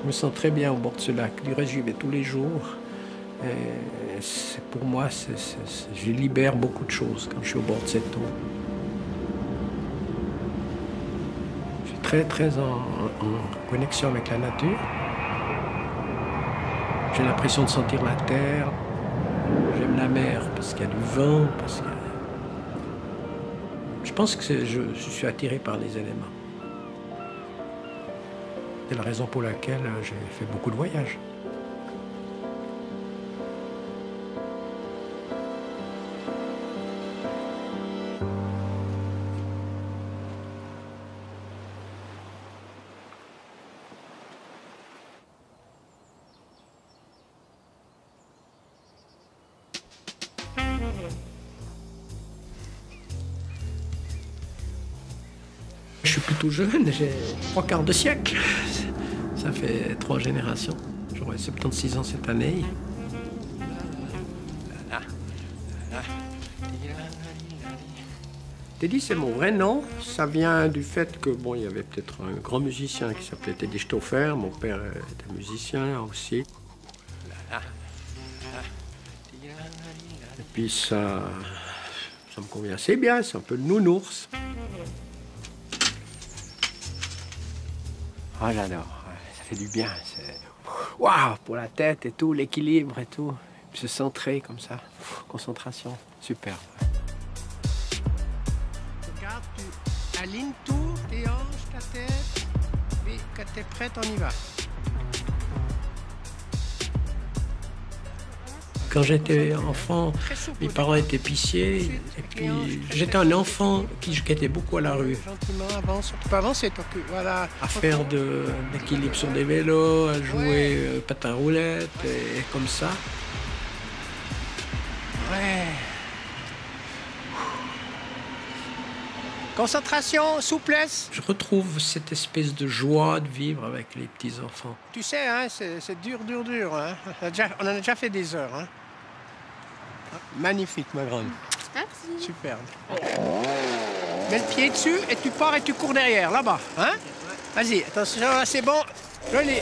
Je me sens très bien au bord de ce lac. Du reste, j'y vais tous les jours. Et pour moi, je libère beaucoup de choses quand je suis au bord de cette eau. Je suis très, très en connexion avec la nature. J'ai l'impression de sentir la terre. J'aime la mer parce qu'il y a du vent, parce qu'il y a... Je pense que je suis attiré par les éléments. C'est la raison pour laquelle j'ai fait beaucoup de voyages. Je suis plutôt jeune, j'ai 3/4 de siècle. Ça fait 3 générations. J'aurai 76 ans cette année. Teddy, c'est mon vrai nom. Ça vient du fait que, bon, il y avait peut-être un grand musicien qui s'appelait Teddy Stauffer. Mon père était musicien aussi. Et puis ça me convient assez bien, c'est un peu le nounours. Oh, j'adore, ça fait du bien. Waouh, pour la tête et tout, l'équilibre et tout. Se centrer comme ça, concentration, super. Regarde, tu alignes tout, tes hanches, ta tête, et quand tu es prête, on y va. Quand j'étais enfant, mes parents étaient épiciers, et puis j'étais un enfant qui était beaucoup à la rue. Gentiment, avance, tu peux avancer, toi, voilà. À faire de l'équilibre sur des vélos, à jouer patin roulette, et comme ça. Ouais. Concentration, souplesse. Je retrouve cette espèce de joie de vivre avec les petits-enfants. Tu sais, hein, c'est dur, dur, dur. Hein. On en a déjà fait des heures. Hein. Magnifique, ma grande. Merci. Superbe. Mets le pied dessus et tu pars et tu cours derrière, là-bas. Hein? Vas-y, attention, là, c'est bon. Joli.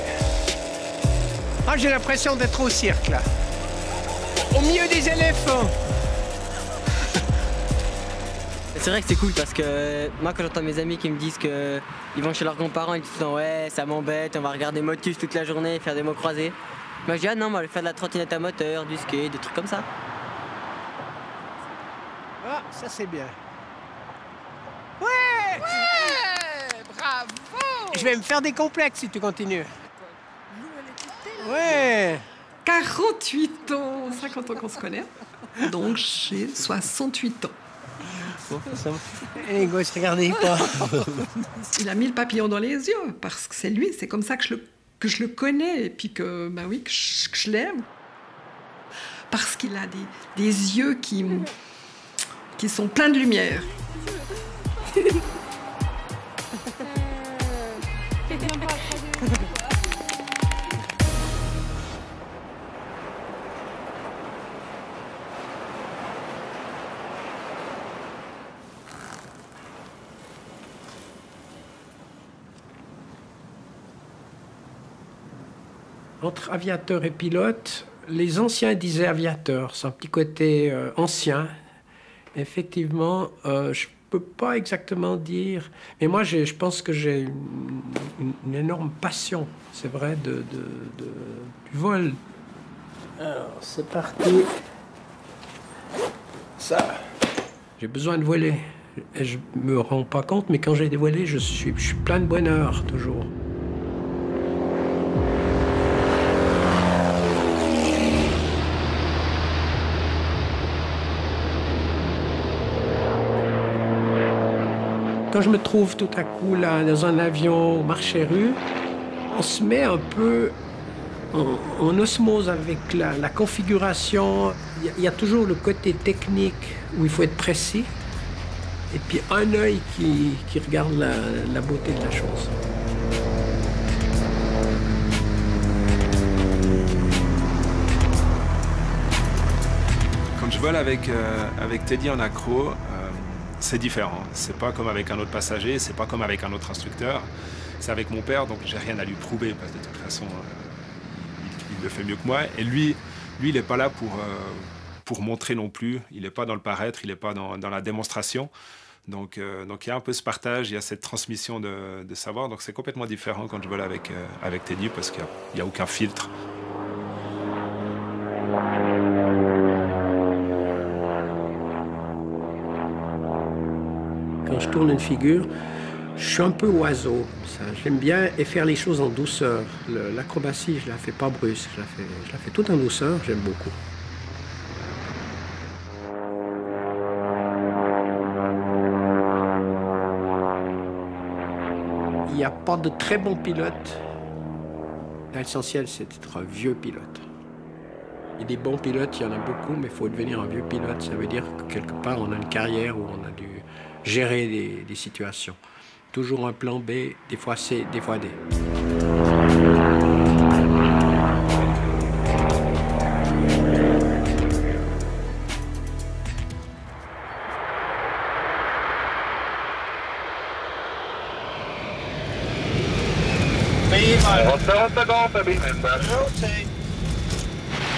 Ah, j'ai l'impression d'être au cirque, là. Au milieu des éléphants. C'est vrai que c'est cool parce que moi, quand j'entends mes amis qui me disent qu'ils vont chez leurs grands-parents, ils disent ouais, ça m'embête, on va regarder Motus toute la journée, faire des mots croisés. Moi, je dis ah non, on va faire de la trottinette à moteur, du skate, des trucs comme ça. Ah, ça c'est bien. Ouais! Ouais! Bravo! Je vais me faire des complexes si tu continues. Ouais! 48 ans, 50 ans qu'on se connaît. Donc j'ai 68 ans. Les gosses, regardez pas. Il a mis le papillon dans les yeux parce que c'est lui, c'est comme ça que je le connais et puis que, bah oui, que je l'aime. Parce qu'il a des yeux qui sont pleins de lumière. Entre aviateur et pilote, les anciens disaient aviateur. C'est un petit côté ancien. Effectivement, je peux pas exactement dire. Mais moi, je pense que j'ai une énorme passion, c'est vrai, du vol. Alors, c'est parti. Ça. J'ai besoin de voler. Et je me rends pas compte, mais quand j'ai dévoilé, je suis plein de bonheur, toujours. Quand je me trouve tout à coup là dans un avion au marché-rue, on se met un peu en osmose avec la configuration. Il y a toujours le côté technique où il faut être précis, et puis un œil qui regarde la beauté de la chose. Quand je vole avec Teddy en accro, c'est différent. C'est pas comme avec un autre passager, c'est pas comme avec un autre instructeur. C'est avec mon père, donc j'ai rien à lui prouver, parce que de toute façon, il le fait mieux que moi. Et lui il n'est pas là pour montrer non plus. Il n'est pas dans le paraître, il n'est pas dans la démonstration. Donc il y a un peu ce partage, il y a cette transmission de savoir. Donc c'est complètement différent quand je vole avec Teddy, parce qu'il n'y a aucun filtre. Quand je tourne une figure, je suis un peu oiseau. J'aime bien et faire les choses en douceur. L'acrobatie, je la fais pas brusque, je la fais tout en douceur, j'aime beaucoup. Il n'y a pas de très bons pilotes. L'essentiel, c'est d'être un vieux pilote. Et des bons pilotes, il y en a beaucoup, mais il faut devenir un vieux pilote. Ça veut dire que quelque part, on a une carrière où on a dû gérer des situations. Toujours un plan B, des fois C, des fois D.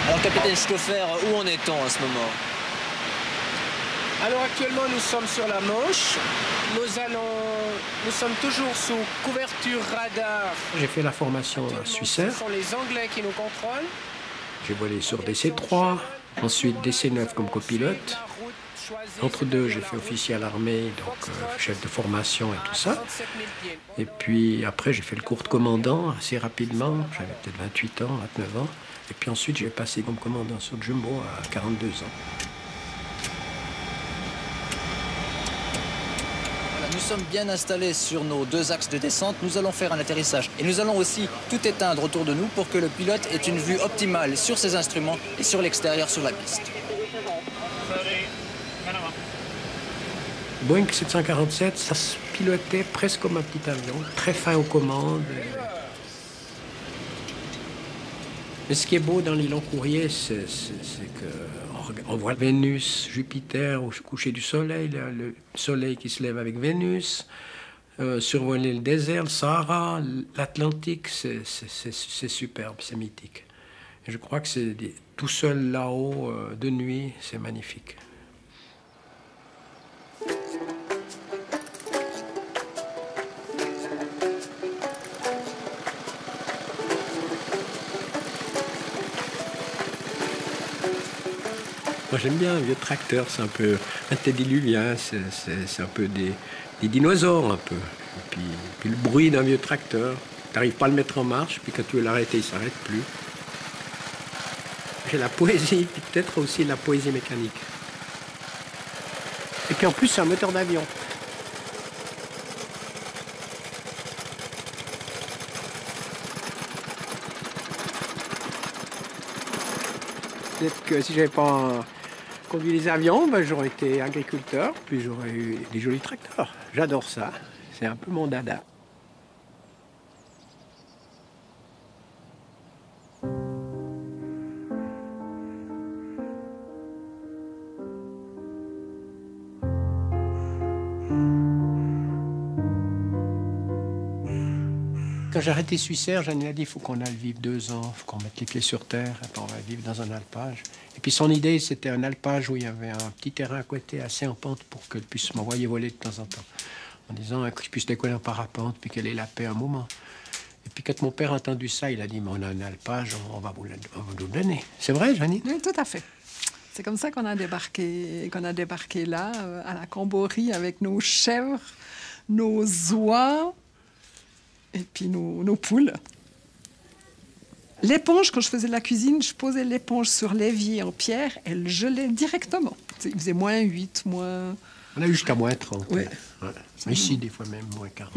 Alors capitaine Stoffer, où en est-on en ce moment? Alors actuellement nous sommes sur la Manche. Nous sommes toujours sous couverture radar. J'ai fait la formation Suissair. Ce sont les Anglais qui nous contrôlent. J'ai volé sur DC-3, ensuite DC-9 comme copilote. Entre deux, j'ai fait officier à l'armée, donc chef de formation et tout ça. Et puis après, j'ai fait le cours de commandant assez rapidement. J'avais peut-être 28 ans, 29 ans. Et puis ensuite, j'ai passé comme commandant sur Jumbo à 42 ans. Nous sommes bien installés sur nos deux axes de descente. Nous allons faire un atterrissage. Et nous allons aussi tout éteindre autour de nous pour que le pilote ait une vue optimale sur ses instruments et sur l'extérieur, sur la piste. Boeing 747, ça se pilotait presque comme un petit avion, très fin aux commandes. Mais ce qui est beau dans les longs courriers, c'est qu'on voit Vénus, Jupiter au coucher du soleil, le soleil qui se lève avec Vénus, survoler le désert, le Sahara, l'Atlantique, c'est superbe, c'est mythique. Et je crois que c'est tout seul là-haut, de nuit, c'est magnifique. Moi, j'aime bien un vieux tracteur, c'est un peu antédiluvien, c'est un peu des dinosaures, un peu. Et puis le bruit d'un vieux tracteur, tu n'arrives pas à le mettre en marche, puis quand tu veux l'arrêter, il ne s'arrête plus. J'ai la poésie, puis peut-être aussi la poésie mécanique. Et puis en plus, c'est un moteur d'avion. Peut-être que si j'avais pas conduit les avions, ben, j'aurais été agriculteur, puis j'aurais eu des jolis tracteurs. J'adore ça. C'est un peu mon dada. Quand j'ai arrêté Suissair, Jeanne a dit il faut qu'on aille vivre 2 ans, il faut qu'on mette les pieds sur terre, et puis on va vivre dans un alpage. Et puis son idée, c'était un alpage où il y avait un petit terrain à côté assez en pente pour qu'elle puisse m'envoyer voler de temps en temps. En disant que je puisse décoller en parapente, puis qu'elle ait la paix un moment. Et puis quand mon père a entendu ça, il a dit mais on a un alpage, on va vous le donner. C'est vrai, Jeanine? Oui, tout à fait. C'est comme ça qu'on a débarqué là, à la Camborie, avec nos chèvres, nos oies, et puis nos poules. L'éponge, quand je faisais la cuisine, je posais l'éponge sur l'évier en pierre, elle gelait directement. Il faisait moins 8, moins... On a eu jusqu'à moins 30. Ouais. Ouais. Ici, des fois même moins 40.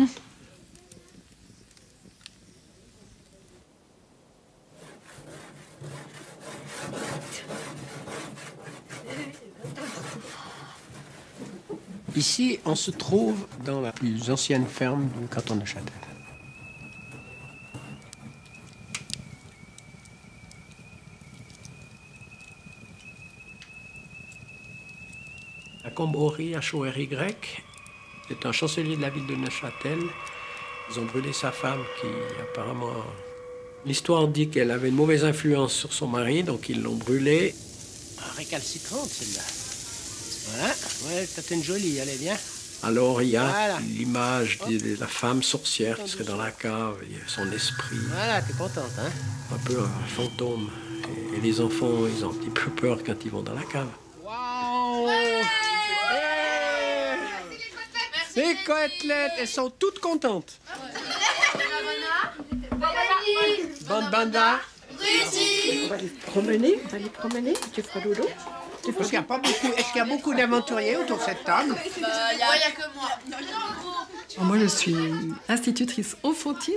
Ici, on se trouve dans la plus ancienne ferme du canton de Châtel. La Combori, H-O-R-Y. C'est un chancelier de la ville de Neuchâtel. Ils ont brûlé sa femme qui apparemment... L'histoire dit qu'elle avait une mauvaise influence sur son mari, donc ils l'ont brûlée. Récalcitrante celle-là. Voilà, ouais, t'as une jolie, elle est bien. Alors il y a Voilà. l'image de la femme sorcière qui serait dans la cave, il y a son esprit, Voilà, t'es contente, hein? un peu un fantôme. Et les enfants, ils ont un petit peu peur quand ils vont dans la cave. Waouh! Les côtelettes, elles sont toutes contentes. Bonne banda. On va les promener, tu feras dodo. Est-ce qu'il y a beaucoup d'aventuriers autour de cette table? Il n'y a que moi. Moi, je suis institutrice enfantine,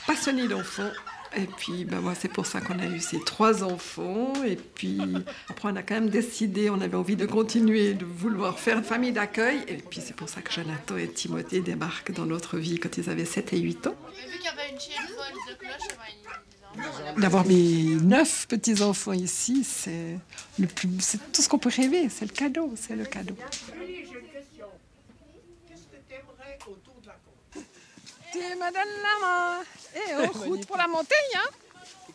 passionnée d'enfants. Et puis, moi, c'est pour ça qu'on a eu ces 3 enfants. Et puis, après, on a quand même décidé, on avait envie de continuer, de vouloir faire une famille d'accueil. Et puis, c'est pour ça que Jonathan et Timothée débarquent dans notre vie quand ils avaient 7 et 8 ans. Vu qu'il y avait une chienne folle de cloche, D'avoir mes 9 petits-enfants ici, c'est tout ce qu'on peut rêver. C'est le cadeau, c'est le cadeau. Tu me donnes la main. Et en route pour la montagne, hein?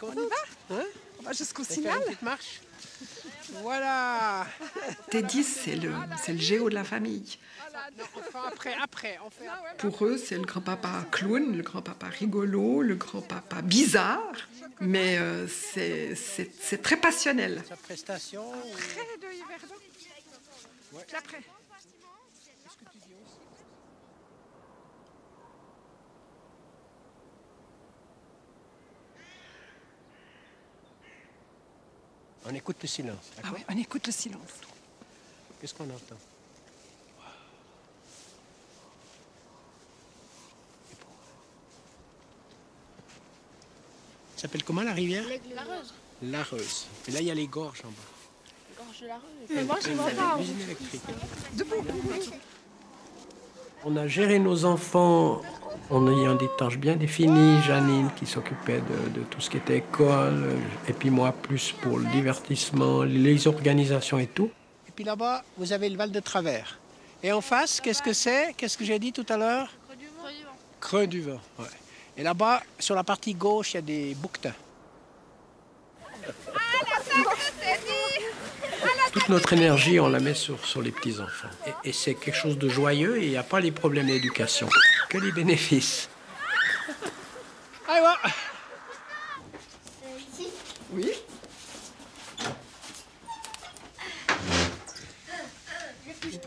On y va? Hein? On va jusqu'au On fait signal. une petite marche. Voilà. Teddy, c'est le géo de la famille. Non, enfin après. On fait après. Pour eux, c'est le grand-papa clown, le grand-papa rigolo, le grand-papa bizarre. Mais c'est très passionnel. Sa prestation. Près de Yverdon. Ouais. Après. On écoute le silence. Ah D'accord? ouais, on écoute le silence. Qu'est-ce qu'on entend? Ça s'appelle comment la rivière? La Reuse. L'Areuse. Et là, il y a les gorges en bas. Gorge de la Reuse. Mais moi, je vois pas. L'usine électrique. On a géré nos enfants en ayant des tâches bien définies. Janine qui s'occupait de tout ce qui était école, et puis moi plus pour le divertissement, les organisations et tout. Et puis là-bas, vous avez le Val de Travers. Et en face, qu'est-ce que c'est? Qu'est-ce que j'ai dit tout à l'heure? Creux du Vent. Ouais. Et là-bas, sur la partie gauche, il y a des bouquetins. Toute notre énergie, on la met sur les petits-enfants. Et c'est quelque chose de joyeux et il n'y a pas les problèmes d'éducation, que les bénéfices. Allez, voilà. Oui.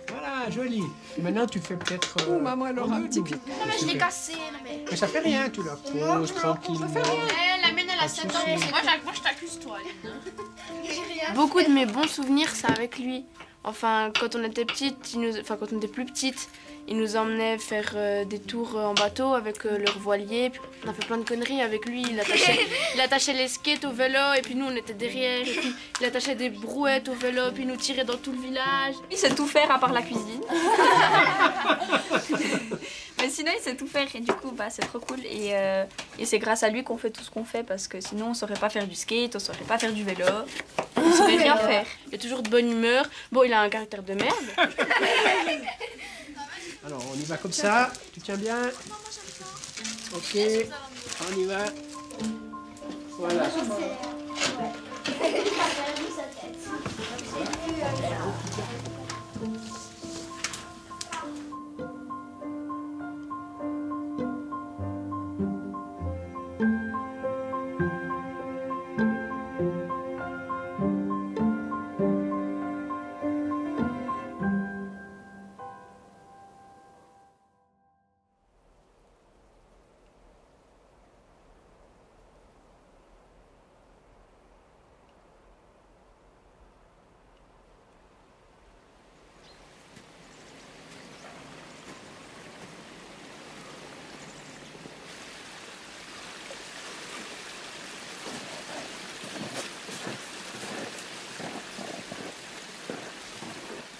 Voilà, joli. Maintenant, tu fais peut-être... Oh, maman, elle aura un petit pic. Non, mais je l'ai cassé. Mais ça fait rien, tu la poses tranquillement. La mienne, elle a 7 ans. Moi, je t'accuse, toi. Beaucoup de mes bons souvenirs, c'est avec lui. Enfin, quand on était petite, quand on était plus petite, il nous emmenait faire des tours en bateau avec leur voilier. Puis on a fait plein de conneries avec lui. Il attachait les skates au vélo et puis nous on était derrière. Et puis il attachait des brouettes au vélo puis il nous tirait dans tout le village. Il sait tout faire à part la cuisine. Mais sinon il sait tout faire et du coup c'est trop cool. Et c'est grâce à lui qu'on fait tout ce qu'on fait parce que sinon on saurait pas faire du skate, on saurait pas faire du vélo. On saurait rien faire. Il est toujours de bonne humeur. Bon, il a un caractère de merde. Alors, on y va comme ça. Tu tiens bien? Ok, on y va. Voilà.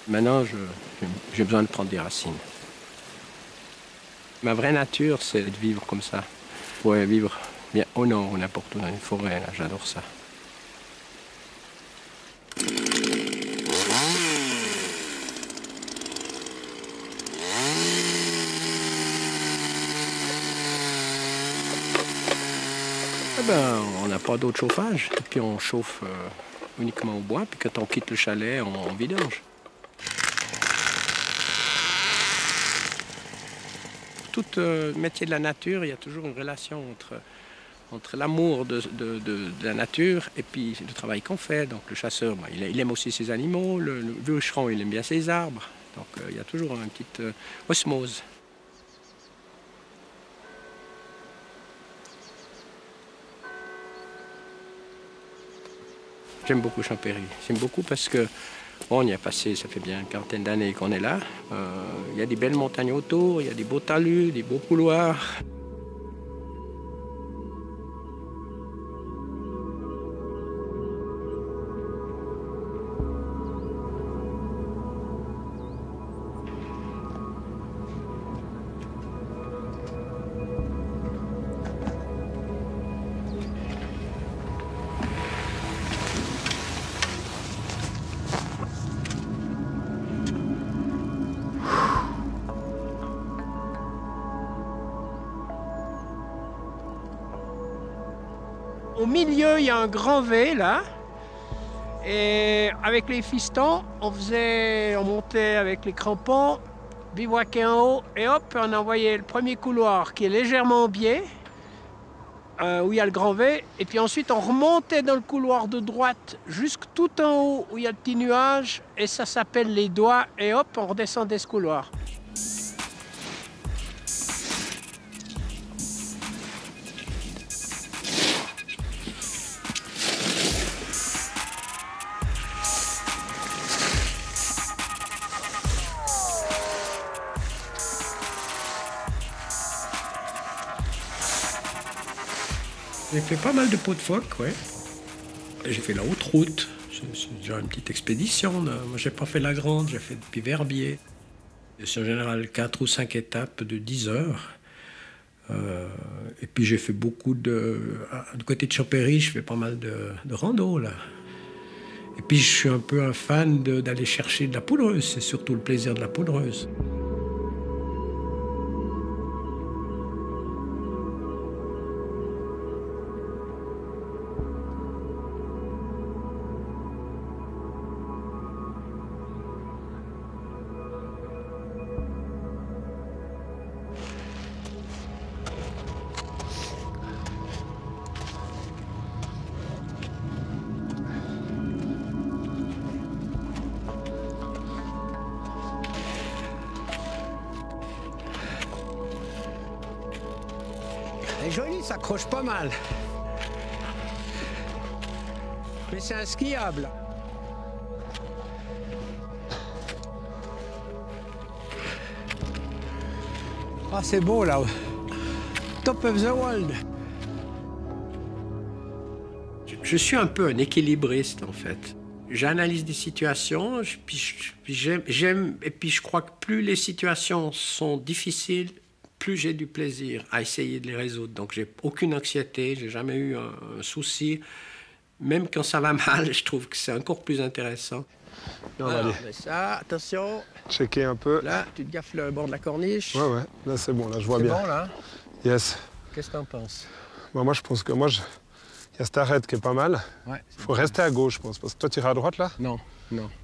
Maintenant, j'ai besoin de prendre des racines. Ma vraie nature, c'est de vivre comme ça. Ouais, vivre bien au nord ou n'importe où dans une forêt, là, j'adore ça. Eh ben, on n'a pas d'autre chauffage. Et puis on chauffe uniquement au bois. Puis quand on quitte le chalet, on vidange. Tout métier de la nature, il y a toujours une relation entre l'amour de la nature et puis le travail qu'on fait. Donc le chasseur, ben, il aime aussi ses animaux. Le bûcheron, il aime bien ses arbres. Donc il y a toujours une petite osmose. J'aime beaucoup Champéry. J'aime beaucoup parce que on y a passé, ça fait bien une quarantaine d'années qu'on est là. Il y a des belles montagnes autour, il y a des beaux talus, des beaux couloirs. Au milieu, il y a un grand V, là. Et avec les fistons, on montait avec les crampons, bivouaquait en haut, et hop, on envoyait le premier couloir qui est légèrement biais, où il y a le grand V, et puis ensuite on remontait dans le couloir de droite jusque tout en haut où il y a le petit nuage, et ça s'appelle les doigts, et hop, on redescendait ce couloir. J'ai fait pas mal de pots de phoque, ouais. J'ai fait la haute route. C'est déjà une petite expédition. Là. Moi, j'ai pas fait la grande, j'ai fait depuis Verbier. C'est en général 4 ou 5 étapes de 10 heures. Et puis j'ai fait beaucoup de... Du côté de Champéry, je fais pas mal de rando, là. Et puis je suis un peu un fan d'aller chercher de la poudreuse. C'est surtout le plaisir de la poudreuse. Elle est jolie, ça accroche pas mal. Mais c'est un skiable. Ah, c'est beau là. Top of the world. Je suis un peu un équilibriste en fait. J'analyse des situations, puis j'aime, et puis je crois que plus les situations sont difficiles, plus j'ai du plaisir à essayer de les résoudre. Donc j'ai aucune anxiété, j'ai jamais eu un souci. Même quand ça va mal, je trouve que c'est encore plus intéressant. Alors, ça, attention. Checker un peu. Là, tu te gaffes le bord de la corniche. Ouais, là c'est bon, là je vois bien. C'est bon là? Yes. Qu'est-ce que t'en penses? Moi je pense que il y a cette arête qui est pas mal. Ouais. Il faut rester à gauche, je pense. Parce que toi, tu iras à droite, là? Non.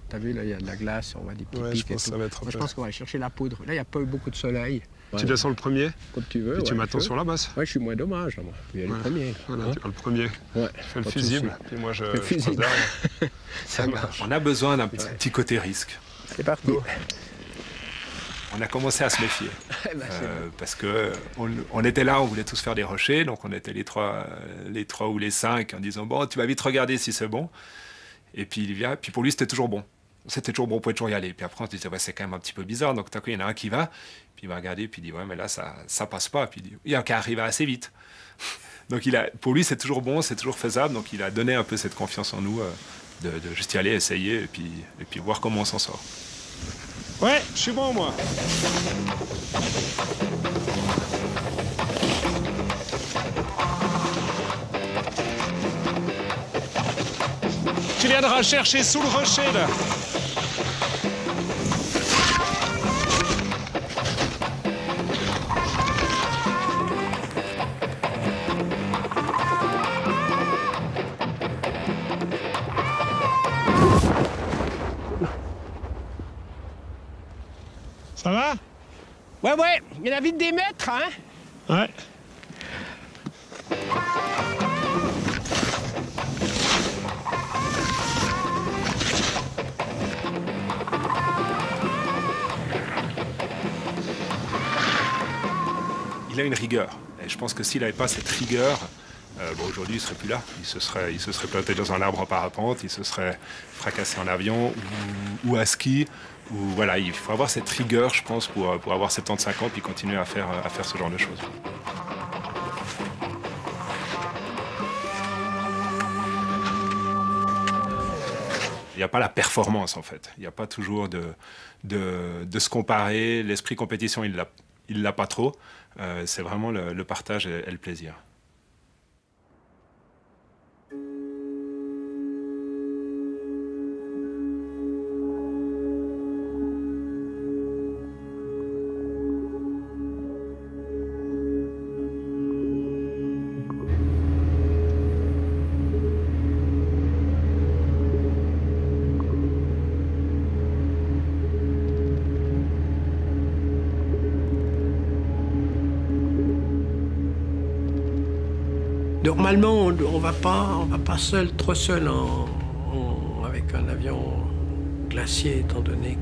T'as vu, là, il y a de la glace, on voit des petits pics je pense que ça va être un peu... Je pense qu'on va aller chercher la poudre. Là, il n'y a pas eu beaucoup de soleil. Tu descends le premier? Comme tu veux. Et tu m'attends sur la basse? Ouais, je suis moins dommage, là, moi. Il y a le premier. Voilà, hein? tu vas le premier. Ouais. Tu fais le fusible, et moi je passe derrière. Ça marche. On a besoin d'un petit côté risque. C'est parti. On a commencé à se méfier. Parce qu'on était là, on voulait tous faire des rochers, donc on était les trois ou les 5 en disant bon, tu vas vite regarder si c'est bon. Et puis il vient, puis pour lui c'était toujours bon. C'était toujours bon, on pouvait toujours y aller. Puis après on se disait ouais, c'est quand même un petit peu bizarre. Donc tout à coup il y en a un qui va, puis il va regarder, puis il dit ouais, mais là ça passe pas. Puis il y a un qui arrive assez vite. Donc pour lui c'est toujours bon, c'est toujours faisable. Donc il a donné un peu cette confiance en nous de juste y aller, essayer, et puis voir comment on s'en sort. Ouais, je suis bon, moi. Tu viendras chercher sous le rocher, là. Ouais, il y en a vite des mètres, hein? Ouais. Il a une rigueur. Et je pense que s'il n'avait pas cette rigueur, aujourd'hui il ne serait plus là. Il se serait planté dans un arbre en parapente, il se serait fracassé en avion ou à ski. Voilà, il faut avoir cette rigueur, je pense, pour avoir 75 ans et continuer à faire ce genre de choses. Il n'y a pas la performance, en fait. Il n'y a pas toujours de se comparer. L'esprit compétition, il l'a pas trop. C'est vraiment le partage et le plaisir. Normalement, on va pas trop seul avec un avion glacier, étant donné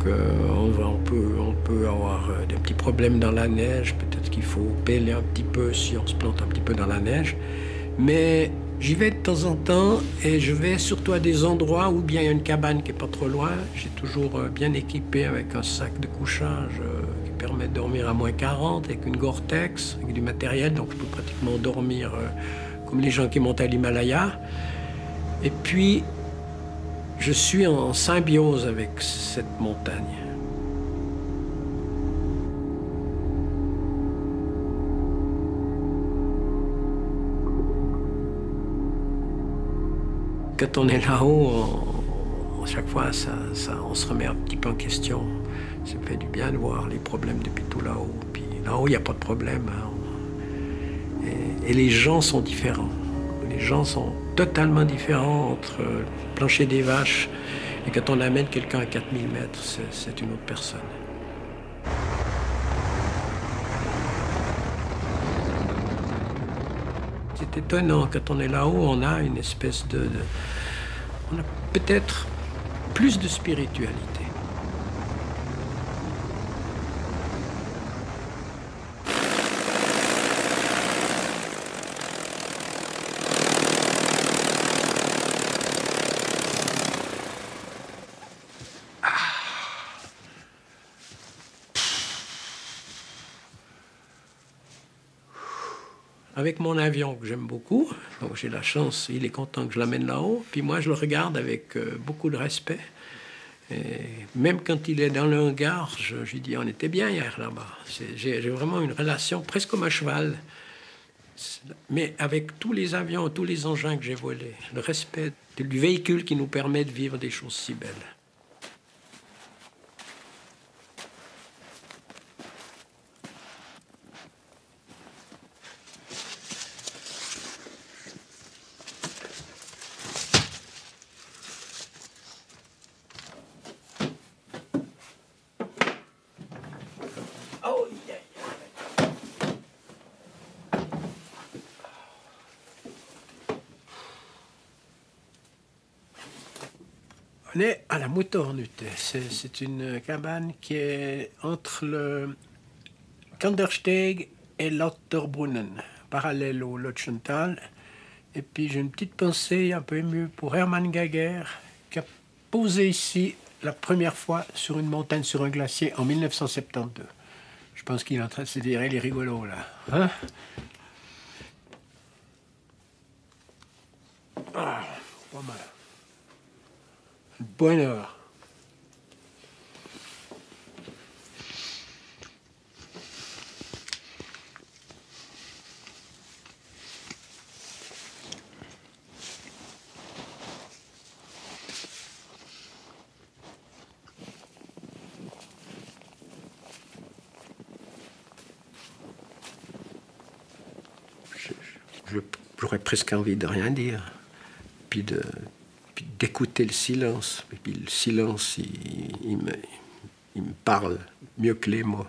on peut avoir des petits problèmes dans la neige. Peut-être qu'il faut péler un petit peu si on se plante un petit peu dans la neige. Mais j'y vais de temps en temps et je vais surtout à des endroits où bien il y a une cabane qui est pas trop loin. J'ai toujours bien équipé avec un sac de couchage qui permet de dormir à moins 40 avec une Gore-Tex, avec du matériel, donc je peux pratiquement dormir comme les gens qui montent à l'Himalaya. Et puis, je suis en symbiose avec cette montagne. Quand on est là-haut, à chaque fois, on se remet un petit peu en question. Ça fait du bien de voir les problèmes depuis tout là-haut. Puis là-haut, il n'y a pas de problème. Hein. Et les gens sont différents. Les gens sont totalement différents entre le plancher des vaches et quand on amène quelqu'un à 4000 mètres, c'est une autre personne. C'est étonnant, quand on est là-haut, on a une espèce on a peut-être plus de spiritualité. Avec mon avion que j'aime beaucoup, donc j'ai la chance, il est content que je l'amène là-haut, puis moi je le regarde avec beaucoup de respect. Et même quand il est dans le hangar, je lui dis on était bien hier là-bas. J'ai vraiment une relation presque comme un cheval, mais avec tous les avions, tous les engins que j'ai volés, le respect du véhicule qui nous permet de vivre des choses si belles. On est à la Moutornute. C'est une cabane qui est entre le Kandersteg et l'Otterbrunnen, parallèle au Lotschental. Et puis j'ai une petite pensée un peu émue pour Hermann Gager, qui a posé ici la première fois sur une montagne, sur un glacier, en 1972. Je pense qu'il est en train de se dire, il est rigolo là. Hein? Ah, pas mal. Bonheur. J'aurais presque envie de rien dire, puis d'écouter le silence. Et puis le silence, il me parle mieux que les mots.